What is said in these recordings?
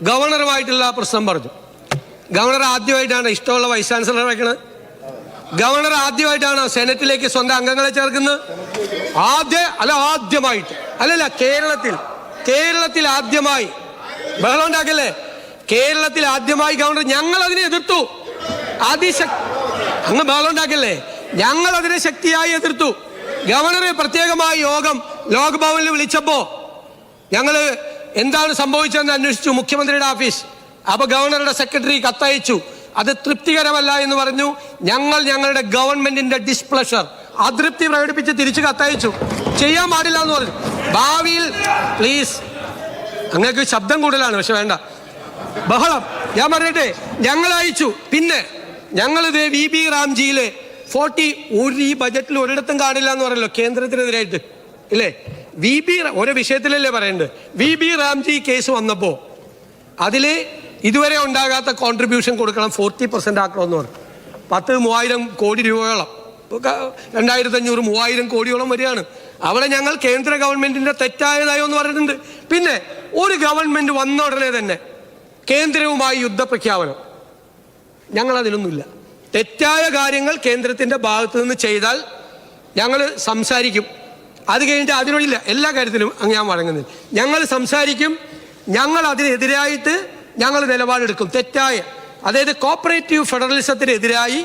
ഗവർണറുമായിട്ടുള്ള പ്രശ്നം പറഞ്ഞു. ഗവർണർ ആദ്യമായിട്ടാണ് ഇഷ്ടമുള്ള വൈസ് ചാൻസലർ വയ്ക്കുന്നത്. ഗവർണർ ആദ്യമായിട്ടാണ് സെനറ്റിലേക്ക് സ്വന്തം അംഗങ്ങളെ ചേർക്കുന്നത്. ആദ്യമായിട്ട് അല്ലല്ല, കേരളത്തിൽ ആദ്യമായി. ബഹളം ഉണ്ടാക്കല്ലേ? കേരളത്തിൽ ആദ്യമായി ഗവർണർ. ഞങ്ങൾ അതിനെ എതിർത്തു. അങ്ങ് ബഹളം ഉണ്ടാക്കല്ലേ? ഞങ്ങൾ അതിനെ ശക്തിയായി എതിർത്തു. ഗവർണറെ പ്രത്യേകമായ യോഗം ലോക്ഭവനിൽ വിളിച്ചപ്പോ ഞങ്ങള് എന്താണ് സംഭവിച്ചതെന്ന് അന്വേഷിച്ചു മുഖ്യമന്ത്രിയുടെ ഓഫീസ്. അപ്പൊ ഗവർണറുടെ സെക്രട്ടറി കത്തയച്ചു. അത് തൃപ്തികരമല്ല എന്ന് പറഞ്ഞു. ഞങ്ങളുടെ ഗവൺമെന്റിന്റെ ഡിസ്പ്ലഷർ, അതൃപ്തി പ്രകടിപ്പിച്ച് തിരിച്ചു കത്തയച്ചു. ചെയ്യാൻ പാടില്ല എന്ന് പറഞ്ഞു. ഭാവിയിൽ പ്ലീസ്, അങ്ങക്ക് ശബ്ദം കൂടുതലാണ്, പക്ഷെ വേണ്ട ബഹളം. ഞാൻ പറയട്ടെ, ഞങ്ങൾ അയച്ചു. പിന്നെ ഞങ്ങളിത് VB റാംജിയിലെ 40 ഈ ബജറ്റിൽ ഒരിടത്തും കാണില്ല എന്ന് പറയല്ലോ കേന്ദ്രത്തിനെതിരായിട്ട്, ഇല്ലേ? ഓരോ വിഷയത്തിലല്ലേ പറയണ്ട്. VB റാംജി കേസ് വന്നപ്പോ അതില് ഇതുവരെ ഉണ്ടാകാത്ത കോൺട്രിബ്യൂഷൻ കൊടുക്കണം, 40% ആക്കണമെന്ന് പറഞ്ഞു. 10,000 കോടി രൂപയോളം, 2,500-3,000 കോടിയോളം വരികയാണ്. അവിടെ ഞങ്ങൾ കേന്ദ്ര ഗവൺമെന്റിന്റെ തെറ്റായ നയം എന്ന് പറഞ്ഞിട്ടുണ്ട്. പിന്നെ ഒരു ഗവൺമെന്റ് വന്ന ഉടനെ തന്നെ കേന്ദ്രവുമായി യുദ്ധപ്രഖ്യാപനം, ഞങ്ങൾ അതിലൊന്നുമില്ല. തെറ്റായ കാര്യങ്ങൾ കേന്ദ്രത്തിന്റെ ഭാഗത്ത് നിന്ന് ചെയ്താൽ ഞങ്ങൾ സംസാരിക്കും. അത് കഴിഞ്ഞിട്ട് അതിനോടില്ല, എല്ലാ കാര്യത്തിലും ഞാൻ വഴങ്ങുന്നില്ല. ഞങ്ങൾ സംസാരിക്കും. ഞങ്ങൾ അതിനെതിരായിട്ട് ഞങ്ങൾ നിലപാടെടുക്കും. തെറ്റായ, അതായത് കോപ്പറേറ്റീവ് ഫെഡറലിസത്തിനെതിരായി,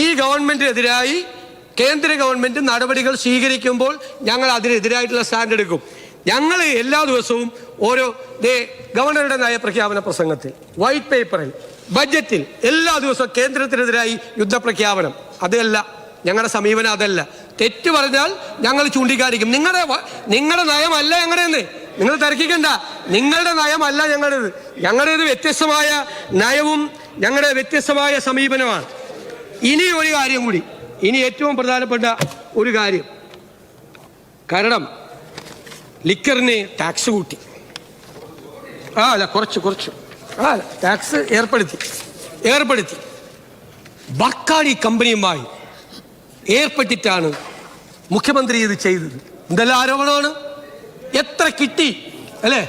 ഈ ഗവൺമെന്റിനെതിരായി കേന്ദ്ര ഗവൺമെന്റ് നടപടികൾ സ്വീകരിക്കുമ്പോൾ ഞങ്ങൾ അതിനെതിരായിട്ടുള്ള സ്റ്റാൻഡ് എടുക്കും. ഞങ്ങൾ എല്ലാ ദിവസവും ഓരോ ഗവർണറുടെ നയപ്രഖ്യാപന പ്രസംഗത്തിൽ, വൈറ്റ് പേപ്പറിൽ, ബഡ്ജറ്റിൽ എല്ലാ ദിവസവും കേന്ദ്രത്തിനെതിരായി യുദ്ധപ്രഖ്യാപനം. അതല്ല ഞങ്ങളുടെ സമീപനം, അതല്ല. തെറ്റ് പറഞ്ഞാൽ ഞങ്ങൾ ചൂണ്ടിക്കാണിക്കും. നിങ്ങളുടെ നയമല്ല ഞങ്ങളുടെന്ന് നിങ്ങൾ തർക്കിക്കണ്ട. നിങ്ങളുടെ നയമല്ല ഞങ്ങളുടേത് വ്യത്യസ്തമായ നയവും ഞങ്ങളുടെ വ്യത്യസ്തമായ സമീപനമാണ്. ഇനി ഒരു കാര്യം കൂടി, ഇനി ഏറ്റവും പ്രധാനപ്പെട്ട ഒരു കാര്യം, കാരണം ലിക്കറിന് ടാക്സ് കൂട്ടി, കുറച്ചു ടാക്സ് ഏർപ്പെടുത്തി ബർക്കാഡി കമ്പനിയുമായി ഏർപ്പെട്ടിട്ടാണ് മുഖ്യമന്ത്രി ഇത് ചെയ്തത്. എന്തെല്ലാം ആരോപണമാണ്, എത്ര കിട്ടി അല്ലേ?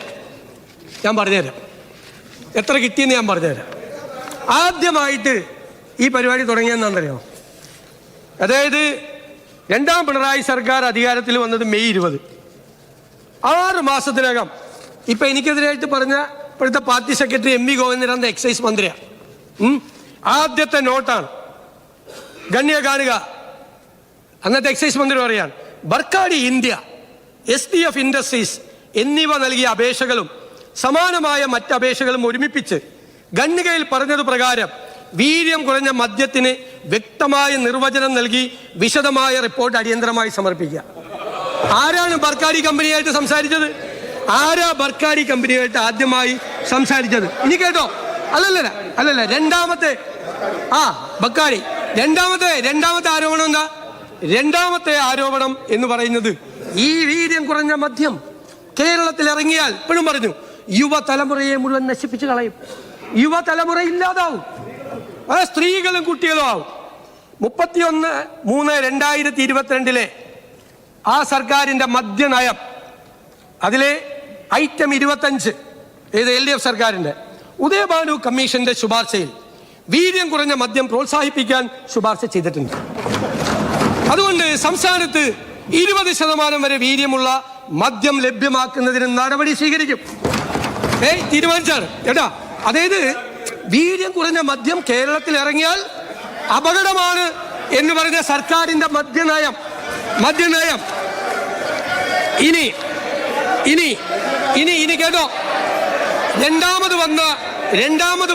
ഞാൻ പറഞ്ഞുതരാം എത്ര കിട്ടിയെന്ന് ഞാൻ പറഞ്ഞുതരാം. ആദ്യമായിട്ട് ഈ പരിപാടി തുടങ്ങിയെന്നറിയോ? അതായത് രണ്ടാം പിണറായി സർക്കാർ അധികാരത്തിൽ വന്നത് മെയ് 20. 6 മാസത്തിനകം ഇപ്പൊ എനിക്കെതിരായിട്ട് പറഞ്ഞ ഇപ്പോഴത്തെ party secretary MV Govindan excise മന്ത്രിയാണ്. ആദ്യത്തെ നോട്ടാണ്. ഗണ്യ കാണുക. അന്നത്തെ എക്സൈസ് മന്ത്രി പറയാൻ, ബർക്കാഡി ഇന്ത്യ, SDF ഇൻഡസ്ട്രീസ് എന്നിവ നൽകിയ അപേക്ഷകളും സമാനമായ മറ്റ് അപേക്ഷകളും ഒരുമിപ്പിച്ച് ഖണ്ഡികയിൽ പറഞ്ഞതു പ്രകാരം വീര്യം കുറഞ്ഞ മദ്യത്തിന് വ്യക്തമായ നിർവചനം നൽകി വിശദമായ റിപ്പോർട്ട് അടിയന്തരമായി സമർപ്പിക്കുക. ആരാണ് ബർക്കാഡി കമ്പനിയായിട്ട് സംസാരിച്ചത്? ബർക്കാഡി കമ്പനിയായിട്ട് ആദ്യമായി സംസാരിച്ചത്? ഇനി കേട്ടോ. അല്ലല്ല രണ്ടാമത്തെ ബർക്കാഡി രണ്ടാമത്തെ ആരോപണം എന്താ? രണ്ടാമത്തെ ആരോപണം എന്ന് പറയുന്നത്, ഈ വീര്യം കുറഞ്ഞ മദ്യം കേരളത്തിൽ ഇറങ്ങിയാൽ, ഇപ്പോഴും പറഞ്ഞു, യുവതലമുറയെ മുഴുവൻ നശിപ്പിച്ചു കളയും. യുവതലമുറ ഇല്ലാതാവും, സ്ത്രീകളും കുട്ടികളും ആവും. 31/3/2022 ആ സർക്കാരിന്റെ മദ്യനയം, അതിലെ ഐറ്റം 25, LDF സർക്കാരിന്റെ ഉദയഭാനു കമ്മീഷന്റെ ശുപാർശയിൽ വീര്യം കുറഞ്ഞ മദ്യം പ്രോത്സാഹിപ്പിക്കാൻ ശുപാർശ ചെയ്തിട്ടുണ്ട്. അതുകൊണ്ട് സംസ്ഥാനത്ത് 20% വരെ വീര്യമുള്ള മദ്യം ലഭ്യമാക്കുന്നതിന് നടപടി സ്വീകരിക്കും. തീരുമാനിച്ചാണ് കേട്ടാ. അതായത് വീര്യം കുറഞ്ഞ മദ്യം കേരളത്തിൽ ഇറങ്ങിയാൽ അപകടമാണ് എന്ന് പറഞ്ഞ സർക്കാരിന്റെ മദ്യനയം. ഇനി കേട്ടോ, രണ്ടാമത്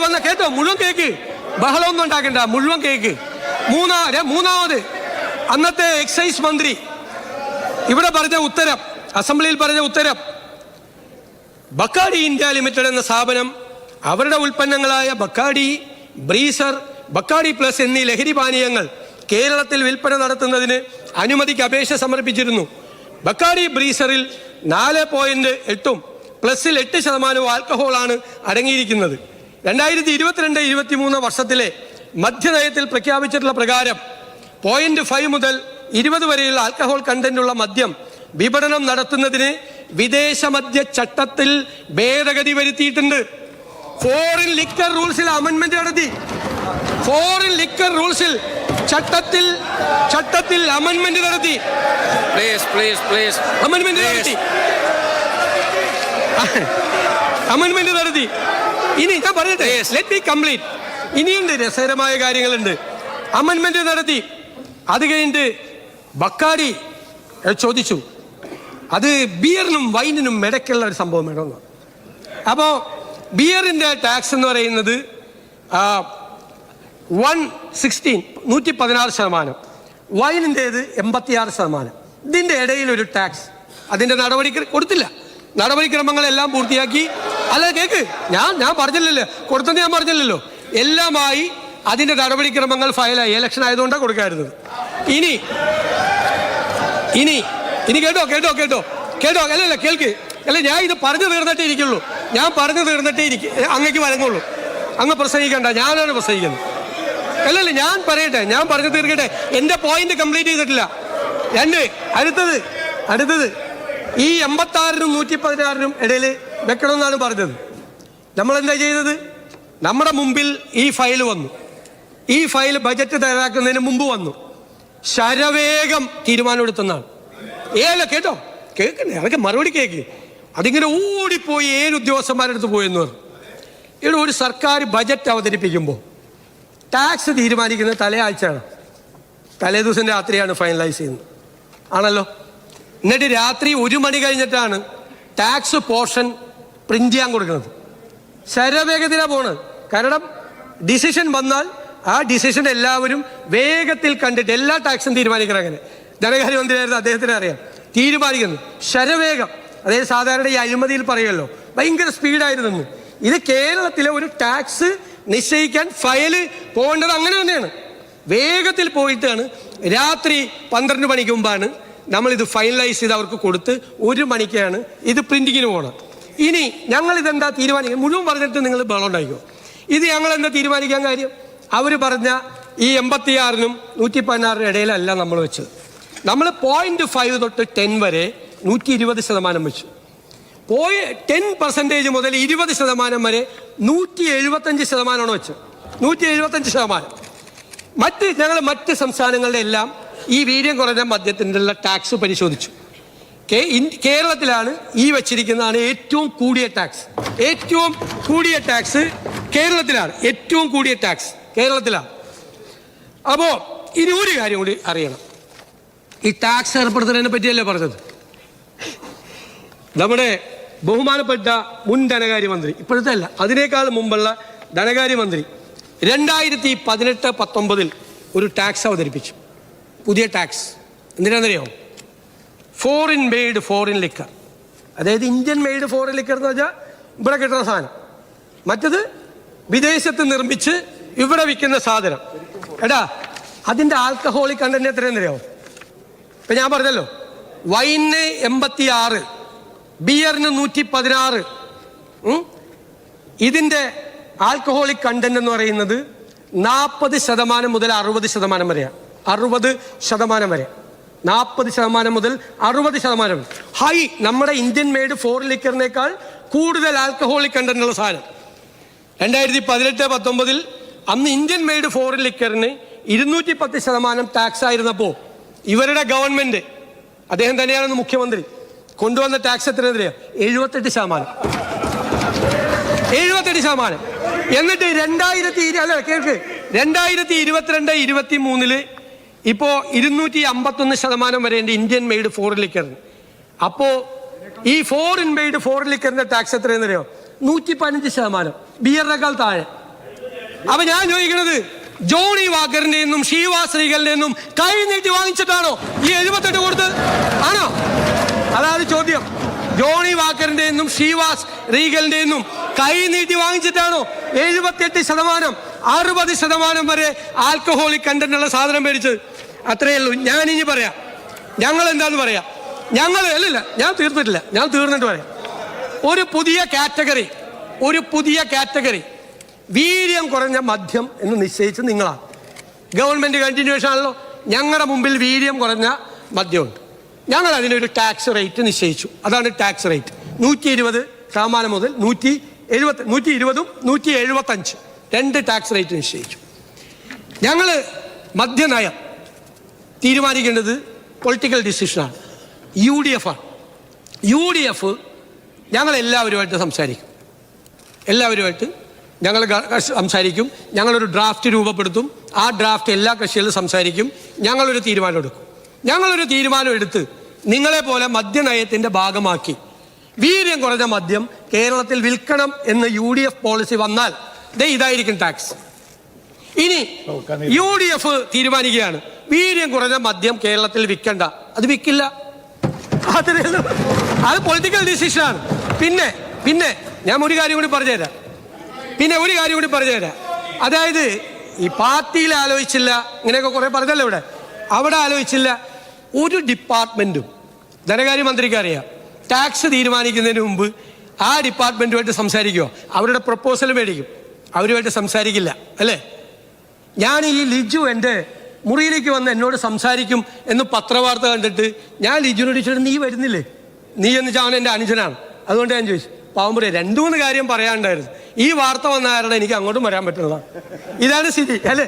വന്ന കേട്ടോ, മുഴുവൻ കേക്ക്, ബഹളമൊന്നും ഉണ്ടാക്കണ്ട, മുഴുവൻ കേക്ക്. മൂന്നാമത് അന്നത്തെ എക്സൈസ് മന്ത്രി ഇവിടെ പറഞ്ഞ ഉത്തരം, അസംബ്ലിയിൽ പറഞ്ഞ ഉത്തരം, ബക്കാഡി ഇന്ത്യ ലിമിറ്റഡ് എന്ന സ്ഥാപനം അവരുടെ ഉൽപ്പന്നങ്ങളായ ബക്കാഡി, ബ്രീസർ, ബക്കാഡി പ്ലസ് എന്നീ ലഹരി പാനീയങ്ങൾ കേരളത്തിൽ വിൽപ്പന നടത്തുന്നതിന് അനുമതിക്ക് അപേക്ഷ സമർപ്പിച്ചിരുന്നു. ബക്കാഡി ബ്രീസറിൽ 4.8 പ്ലസിൽ 8% ആൽക്കഹോളാണ് അടങ്ങിയിരിക്കുന്നത്. 2022-23 വർഷത്തിലെ മദ്യനയത്തിൽ പ്രഖ്യാപിച്ചിട്ടുള്ള പ്രകാരം 0.5 മുതൽ 20 വരെയുള്ള ആൽക്കഹോൾ കണ്ടന്റുള്ള മദ്യം വിപണനം നടത്തുന്നതിന് വിദേശ മദ്യ ചട്ടത്തിൽ ഭേദഗതി വരുത്തിയിട്ടുണ്ട്. ഫോറിൻ ലിക്കർ റൂൾസിൽ അമെൻമെന്റ് നടത്തി. ഫോറിൻ ലിക്കർ റൂൾസിൽ ചട്ടത്തിൽ അമെൻമെന്റ് നടത്തി. അമെൻമെന്റ് നടത്തി. ഇനി ഞാൻ പറയട്ടെ, ലെറ്റ് മീ കംപ്ലീറ്റ്. ഇനിയുണ്ട് രസകരമായ കാര്യങ്ങളുണ്ട്. അമെൻമെന്റ് നടത്തി. അത് കഴിഞ്ഞിട്ട് ബക്കാടി ചോദിച്ചു, അത് ബിയറിനും വൈനിനും ഇടയ്ക്കുള്ള ഒരു സംഭവം വേണമെന്ന്. അപ്പോൾ ബിയറിൻ്റെ ടാക്സ് എന്ന് പറയുന്നത് 116 വൈനിൻ്റേത് 86%. ഇതിൻ്റെ ഇടയിലൊരു ടാക്സ്, അതിൻ്റെ നടപടി കൊടുത്തില്ല. നടപടിക്രമങ്ങളെല്ലാം പൂർത്തിയാക്കി. അല്ല കേക്ക്, ഞാൻ പറഞ്ഞില്ലല്ലോ, കൊടുത്തെന്ന് ഞാൻ പറഞ്ഞില്ലല്ലോ. എല്ലാമായി അതിൻ്റെ നടപടിക്രമങ്ങൾ ഫയലായി. ഇലക്ഷൻ ആയതുകൊണ്ടാണ് കൊടുക്കാറുള്ളത്. ഇനി കേട്ടോ അല്ലല്ല കേൾക്ക്. അല്ല, ഞാൻ ഇത് പറഞ്ഞു തീർന്നിട്ടേ ഇരിക്കുള്ളൂ. അങ്ങേക്ക് വഴങ്ങുള്ളൂ. അങ്ങ് പ്രസംഗിക്കണ്ട, ഞാനാണ് പ്രസംഗിക്കുന്നത്. അല്ലല്ല, ഞാൻ പറയട്ടെ, ഞാൻ പറഞ്ഞു തീർക്കട്ടെ. എൻ്റെ പോയിന്റ് കംപ്ലീറ്റ് ചെയ്തിട്ടില്ല. അടുത്തത് ഈ 86-നും 116-നും ഇടയിൽ വെക്കണമെന്നാണ് പറഞ്ഞത്. നമ്മളെന്താ ചെയ്തത്? നമ്മുടെ മുമ്പിൽ ഈ ഫയൽ വന്നു. ഈ ഫയൽ ബജറ്റ് തയ്യാറാക്കുന്നതിന് മുമ്പ് വന്നു. ശരവേഗം തീരുമാനമെടുത്തെന്നാണ്. കേട്ടോ, കേൾക്കണ്ടേ? അതൊക്കെ മറുപടി കേൾക്ക്. അതിങ്ങനെ ഓടിപ്പോയി ഉദ്യോഗസ്ഥന്മാരുടെ അടുത്ത് പോയെന്ന് പറഞ്ഞു. ഇവിടെ ഒരു സർക്കാർ ബജറ്റ് അവതരിപ്പിക്കുമ്പോൾ ടാക്സ് തീരുമാനിക്കുന്നത് തലേയാഴ്ചയാണ്. തലേ ദിവസം രാത്രിയാണ് ഫൈനലൈസ് ചെയ്യുന്നത്, ആണല്ലോ. എന്നിട്ട് രാത്രി 1 മണി കഴിഞ്ഞിട്ടാണ് ടാക്സ് പോർഷൻ പ്രിന്റ് ചെയ്യാൻ കൊടുക്കുന്നത്. ശരവേഗത്തിലാണ് പോണത്. കാരണം ഡിസിഷൻ വന്നാൽ ആ ഡിസിഷൻ എല്ലാവരും വേഗത്തിൽ കണ്ടിട്ട് എല്ലാ ടാക്സും തീരുമാനിക്കണം. അങ്ങനെ ധനകാര്യമന്ത്രിയായിരുന്നു, അദ്ദേഹത്തിന് അറിയാം. തീരുമാനിക്കുന്നു ശരവേഗം. അതായത് സാധാരണ ഈ അഴിമതിയിൽ പറയുമല്ലോ, ഭയങ്കര സ്പീഡായിരുന്നു. ഇത് കേരളത്തിലെ ഒരു ടാക്സ് നിശ്ചയിക്കാൻ ഫയല് പോകേണ്ടത് അങ്ങനെ തന്നെയാണ്. വേഗത്തിൽ പോയിട്ടാണ് രാത്രി 12 മണിക്ക് മുമ്പാണ് നമ്മളിത് ഫൈനലൈസ് ചെയ്ത് അവർക്ക് കൊടുത്ത് 1 മണിക്കാണ് ഇത് പ്രിന്റിങ്ങിന് പോകണം. ഇനി ഞങ്ങൾ ഇതെന്താ തീരുമാനിക്കുക? മുഴുവൻ പറഞ്ഞിട്ട് നിങ്ങൾ ബഹളം ഉണ്ടായിക്കോ. ഇത് ഞങ്ങൾ എന്താ തീരുമാനിക്കാൻ കാര്യം? അവർ പറഞ്ഞ ഈ 86-നും 116-നും ഇടയിലല്ല നമ്മൾ വെച്ചത്. നമ്മൾ 0.5 തൊട്ട് 10 വരെ 120% വെച്ചു. 10% മുതൽ 20% വരെ 175% വെച്ചത്. 175%. ഞങ്ങൾ മറ്റ് സംസ്ഥാനങ്ങളുടെ എല്ലാം ഈ വീര്യം കുറഞ്ഞ മദ്യത്തിൻ്റെ ടാക്സ് പരിശോധിച്ചു. കേരളത്തിലാണ് ഈ വെച്ചിരിക്കുന്നതാണ് ഏറ്റവും കൂടിയ ടാക്സ്. കേരളത്തിലാണ് ഏറ്റവും കൂടിയ ടാക്സ് കേരളത്തിലാണ്. അപ്പോൾ ഇനി ഒരു കാര്യം കൂടി അറിയണം. ഈ ടാക്സ് ഏർപ്പെടുത്തുന്നതിനെ പറ്റിയല്ലേ പറഞ്ഞത്? നമ്മുടെ ബഹുമാനപ്പെട്ട മുൻ ധനകാര്യമന്ത്രി, ഇപ്പോഴത്തെ അല്ല, അതിനേക്കാൾ മുമ്പുള്ള ധനകാര്യമന്ത്രി 2018-19 ഒരു ടാക്സ് അവതരിപ്പിച്ചു. പുതിയ ടാക്സ് എന്തിനാണെന്നറിയോ? Foreign made foreign liquor. അതായത് ഇന്ത്യൻ മെയ്ഡ് ഫോറിൻ ലിക്കർ എന്ന് വെച്ചാൽ ഇവിടെ കിട്ടുന്ന സാധനം, മറ്റത് വിദേശത്ത് നിർമ്മിച്ച് ഇവിടെ വിൽക്കുന്ന സാധനം. അതിൻ്റെ ആൽക്കഹോളിക് കണ്ടന്റ് എത്രയെന്നറിയോ? ഇപ്പം ഞാൻ പറഞ്ഞല്ലോ, വൈന് 86, ബിയറിന് 116. ഇതിൻ്റെ ആൽക്കഹോളിക് കണ്ടന്റ് എന്ന് പറയുന്നത് 40% മുതൽ 60% വരെയാണ്. 60% വരെ, 40% മുതൽ 60% ഹൈ. നമ്മുടെ ഇന്ത്യൻ മെയ്ഡ് ഫോറിൻ ലിക്കറിനേക്കാൾ കൂടുതൽ ആൽക്കഹോളിക് കണ്ടന്റ് ഉള്ള സാധനം. 2018-19 അന്ന് ഇന്ത്യൻ മെയ്ഡ് ഫോറിൻ ലിക്കറിന് 210% ടാക്സ് ആയിരുന്നപ്പോൾ ഇവരുടെ ഗവൺമെന്റ്, അദ്ദേഹം തന്നെയാണ് മുഖ്യമന്ത്രി, കൊണ്ടുവന്ന ടാക്സ് എത്രയാ? 78%. എന്നിട്ട് 2022-23 ഇപ്പോൾ 251% വരെയുണ്ട് ഇന്ത്യൻ മെയ്ഡ് ഫോറിൻ ലിക്കറിന്. അപ്പോൾ ഈ ഫോറിൻ മെയ്ഡ് ഫോറിൻ ലിക്കറിന്റെ ടാക്സ് എത്രയെന്നറിയോ? 115%, ബിയറിനേക്കാൾ താഴെ. അപ്പൊ ഞാൻ ചോദിക്കുന്നത്, ജോണി വാക്കറിന്റെ നിന്നും ഷീവാ ശ്രീകളുടെ നിന്നും കൈ നീട്ടി വാങ്ങിച്ചിട്ടാണോ ഈ 78 കൊടുത്തത്? ആണോ? അതാണ് ചോദ്യം. ജോണി വാക്കറിന്റെ നിന്നും ഷീവാസ് റീഗലിന്റെ നിന്നും കൈ നീട്ടി വാങ്ങിച്ചിട്ടാണോ 78%, 60% വരെ ആൽക്കഹോളിക് കണ്ടന്റ് ഉള്ള സാധനം മേടിച്ചത്? അത്രയേ ഉള്ളൂ. ഞാൻ ഇനി പറയാം, ഞങ്ങൾ എന്താന്ന് പറയാം. ഞാൻ തീർന്നിട്ട് പറയാം. ഒരു പുതിയ കാറ്റഗറി വീര്യം കുറഞ്ഞ മദ്യം എന്ന് നിശ്ചയിച്ച് നിങ്ങളാണ്. ഗവൺമെന്റ് കണ്ടിന്യൂഷൻ ആണല്ലോ. ഞങ്ങളുടെ മുമ്പിൽ വീര്യം കുറഞ്ഞ മദ്യമുണ്ട്. ഞങ്ങൾ അതിനൊരു ടാക്സ് റേറ്റ് നിശ്ചയിച്ചു. അതാണ് ടാക്സ് റേറ്റ്. 120% മുതൽ 120ഉം 175 രണ്ട് ടാക്സ് റേറ്റ് നിശ്ചയിച്ചു. ഞങ്ങൾ മദ്യനയം തീരുമാനിക്കേണ്ടത് പൊളിറ്റിക്കൽ ഡിസിഷനാണ്. UDF ആണ്. UDF ഞങ്ങൾ എല്ലാവരുമായിട്ട് സംസാരിക്കും. ഞങ്ങളൊരു ഡ്രാഫ്റ്റ് രൂപപ്പെടുത്തും. ആ ഡ്രാഫ്റ്റ് എല്ലാ കക്ഷികളും സംസാരിക്കും. ഞങ്ങളൊരു തീരുമാനം എടുത്ത് നിങ്ങളെ പോലെ മദ്യനയത്തിൻ്റെ ഭാഗമാക്കി വീര്യം കുറഞ്ഞ മദ്യം കേരളത്തിൽ വിൽക്കണം എന്ന് UDF പോളിസി വന്നാൽ ഇതായിരിക്കും ടാക്സ്. ഇനി UDF തീരുമാനിക്കുകയാണ് വീര്യം കുറഞ്ഞ മദ്യം കേരളത്തിൽ വിൽക്കണ്ട, അത് വിൽക്കില്ല. അത് പൊളിറ്റിക്കൽ ഡിസിഷനാണ്. പിന്നെ ഞാൻ ഒരു കാര്യം കൂടി പറഞ്ഞുതരാം. അതായത് ഈ പാർട്ടിയിൽ ആലോചിച്ചില്ല, ഇങ്ങനെയൊക്കെ കുറെ പറഞ്ഞല്ലോ അവിടെ ആലോചിച്ചില്ല. ഒരു ഡിപ്പാർട്ട്മെന്റും ധനകാര്യമന്ത്രിക്ക് അറിയാം, ടാക്സ് തീരുമാനിക്കുന്നതിന് മുമ്പ് ആ ഡിപ്പാർട്ട്മെന്റുമായിട്ട് സംസാരിക്കുമോ? അവരുടെ പ്രപ്പോസൽ മേടിക്കും, അവരുമായിട്ട് സംസാരിക്കില്ല അല്ലേ? ഞാൻ ഈ ലിജു എൻ്റെ മുറിയിലേക്ക് വന്ന് എന്നോട് സംസാരിക്കും എന്ന് പത്രവാർത്ത കണ്ടിട്ട് ഞാൻ ലിജുവിനോട് ചോദിച്ചിട്ട് നീ വരുന്നില്ലേ? നീ എന്ന് വെച്ചാൽ അവൻ എൻ്റെ അനുജനാണ്. അതുകൊണ്ട് ഞാൻ ചോദിച്ചു, പാവമ്പുറ 2-3 കാര്യം പറയാനുണ്ടായിരുന്നു. ഈ വാർത്ത വന്ന കാരണം എനിക്ക് അങ്ങോട്ടും വരാൻ പറ്റുന്നതാണ്. ഇതാണ് സ്ഥിതി അല്ലേ?